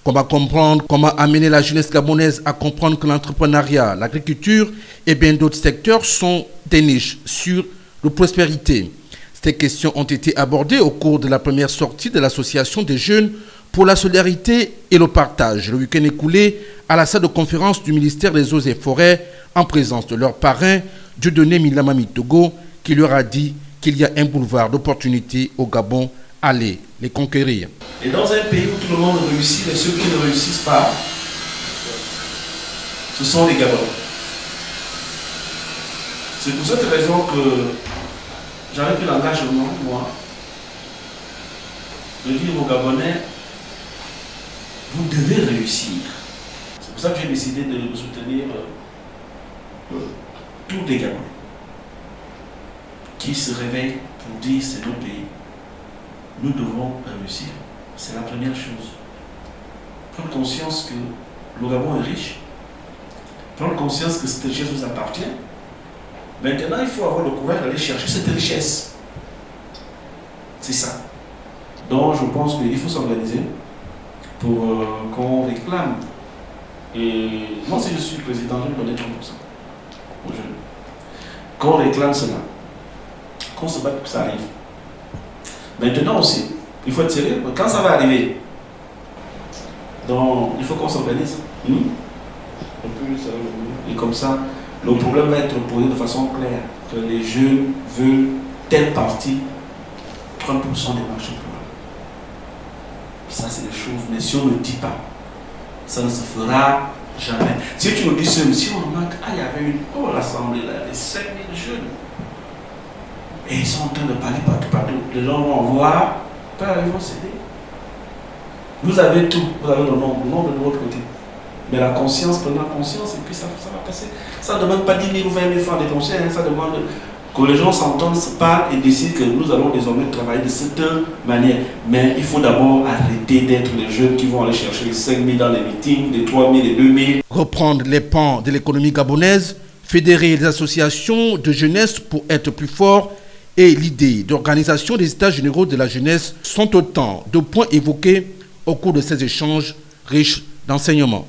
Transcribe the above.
Comment comprendre, comment amener la jeunesse gabonaise à comprendre que l'entrepreneuriat, l'agriculture et bien d'autres secteurs sont des niches sûres de prospérité. Ces questions ont été abordées au cours de la première sortie de l'Association des jeunes pour la solidarité et le partage, le week-end écoulé à la salle de conférence du ministère des Eaux et Forêts en présence de leur parrain, Dieudonné Milamami Togo, qui leur a dit qu'il y a un boulevard d'opportunités au Gabon. Allez les conquérir. Et dans un pays où tout le monde réussit, et ceux qui ne réussissent pas, ce sont les Gabonais. C'est pour cette raison que j'avais pris l'engagement, moi, de dire aux Gabonais, vous devez réussir. C'est pour ça que j'ai décidé de soutenir tous les Gabonais qui se réveillent pour dire c'est notre pays. Nous devons réussir. C'est la première chose. Prendre conscience que le Gabon est riche. Prendre conscience que cette richesse nous appartient. Maintenant, il faut avoir le courage d'aller chercher cette richesse. C'est ça. Donc, je pense qu'il faut s'organiser pour qu'on réclame. Et moi, si je suis président, je vais donner 30% aux jeunes. Qu'on réclame cela. Qu'on se batte pour que ça arrive. Maintenant aussi, il faut être sérieux. Quand ça va arriver, donc il faut qu'on s'organise. Et comme ça, le problème va être posé de façon claire. Que les jeunes veulent telle partie, 30% des marchés publics. Ça, c'est des choses. Mais si on ne le dit pas, ça ne se fera jamais. Si tu nous dis seul, si on remarque, il y avait une l'assemblée là, les 5000 jeunes. Et ils sont en train de parler partout. Les gens vont voir, ils vont céder. Vous avez tout, vous avez le nombre de votre côté. Mais la conscience, prenez la conscience, et puis ça va passer. Ça ne demande pas 10 000 ou 20 000 francs de conseils, ça demande que les gens s'entendent, se parlent et décident que nous allons désormais travailler de cette manière. Mais il faut d'abord arrêter d'être les jeunes qui vont aller chercher les 5 000 dans les meetings, les 3 000, les 2 000. Reprendre les pans de l'économie gabonaise, fédérer les associations de jeunesse pour être plus forts, et l'idée d'organisation des états généraux de la jeunesse sont autant de points évoqués au cours de ces échanges riches d'enseignements.